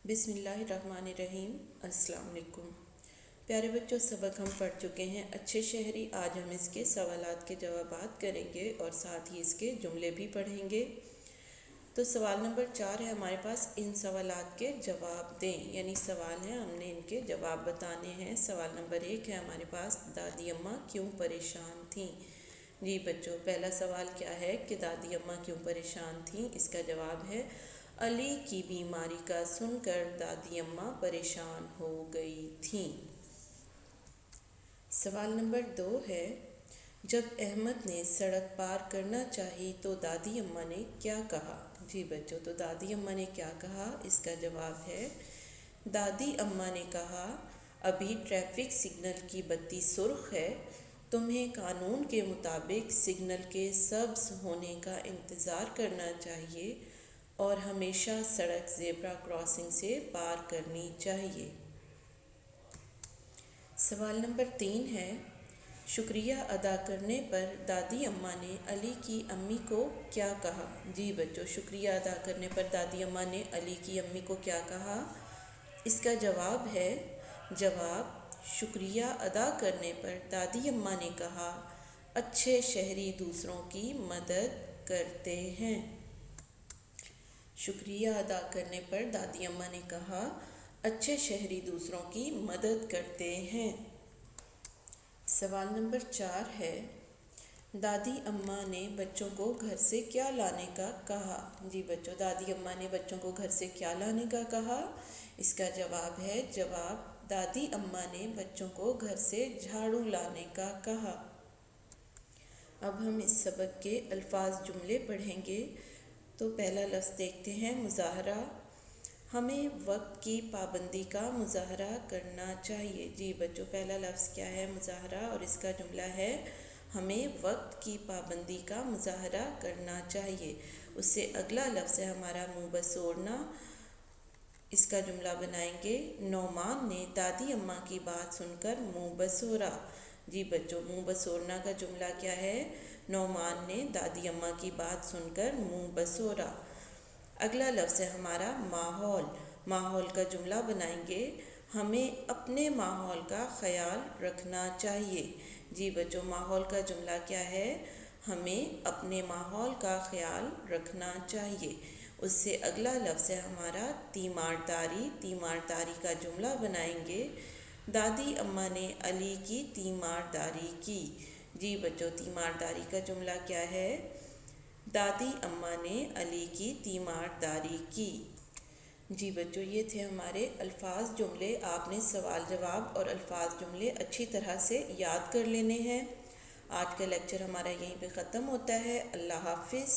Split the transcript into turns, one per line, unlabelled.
بسم اللہ الرحمن الرحیم۔ السلام علیکم پیارے بچوں، سبق ہم پڑھ چکے ہیں اچھے شہری۔ آج ہم اس کے سوالات کے جوابات کریں گے اور ساتھ ہی اس کے جملے بھی پڑھیں گے۔ تو سوال نمبر 4 ہے ہمارے پاس، ان سوالات کے جواب دیں، یعنی سوال ہیں، ہم نے ان کے جواب بتانے ہیں۔ سوال نمبر 1 ہے ہمارے پاس، دادی اماں کیوں پریشان تھیں؟ جی بچوں، پہلا سوال کیا ہے کہ دادی اماں کیوں پریشان تھیں؟ اس کا جواب ہے علی کی بیماری کا سن کر دادی اماں پریشان ہو گئی تھیں۔ سوال نمبر 2 ہے، جب احمد نے سڑک پار کرنا چاہی تو دادی اماں نے کیا کہا؟ جی بچوں، تو دادی اماں نے کیا کہا؟ اس کا جواب ہے دادی اماں نے کہا ابھی ٹریفک سگنل کی بتی سرخ ہے، تمہیں قانون کے مطابق سگنل کے سبز ہونے کا انتظار کرنا چاہیے اور ہمیشہ سڑک زیبرا کراسنگ سے پار کرنی چاہیے۔ سوال نمبر 3 ہے، شکریہ ادا کرنے پر دادی اماں نے علی کی امی کو کیا کہا؟ جی بچوں، شکریہ ادا کرنے پر دادی اماں نے علی کی امی کو کیا کہا؟ اس کا جواب ہے شکریہ ادا کرنے پر دادی اماں نے کہا اچھے شہری دوسروں کی مدد کرتے ہیں۔ شکریہ ادا کرنے پر دادی اماں نے کہا اچھے شہری دوسروں کی مدد کرتے ہیں۔ سوال نمبر 4 ہے، دادی اماں نے بچوں کو گھر سے کیا لانے کا کہا؟ جی بچوں، دادی اماں نے بچوں کو گھر سے کیا لانے کا کہا؟ اس کا جواب ہے دادی اماں نے بچوں کو گھر سے جھاڑو لانے کا کہا۔ اب ہم اس سبق کے الفاظ جملے پڑھیں گے۔ تو پہلا لفظ دیکھتے ہیں، مظاہرہ۔ ہمیں وقت کی پابندی کا مظاہرہ کرنا چاہیے۔ جی بچوں، پہلا لفظ کیا ہے؟ مظاہرہ، اور اس کا جملہ ہے ہمیں وقت کی پابندی کا مظاہرہ کرنا چاہیے۔ اس سے اگلا لفظ ہے ہمارا منہ بسوڑنا۔ اس کا جملہ بنائیں گے، نعمان نے دادی اماں کی بات سن کر منہ بسوڑا۔ جی بچوں، منہ بسوڑنا کا جملہ کیا ہے؟ نعمان نے دادی اماں کی بات سن کر منہ بسوڑا۔ اگلا لفظ ہے ہمارا ماحول۔ ماحول کا جملہ بنائیں گے، ہمیں اپنے ماحول کا خیال رکھنا چاہیے۔ جی بچوں، ماحول کا جملہ کیا ہے؟ ہمیں اپنے ماحول کا خیال رکھنا چاہیے۔ اس سے اگلا لفظ ہے ہمارا تیمارداری۔ تیمارداری کا جملہ بنائیں گے، دادی اماں نے علی کی تیمارداری کی۔ جی بچوں، تیمارداری کا جملہ کیا ہے؟ دادی اماں نے علی کی تیمارداری کی۔ جی بچوں، یہ تھے ہمارے الفاظ جملے۔ آپ نے سوال جواب اور الفاظ جملے اچھی طرح سے یاد کر لینے ہیں۔ آج کا لیکچر ہمارا یہیں پہ ختم ہوتا ہے۔ اللہ حافظ۔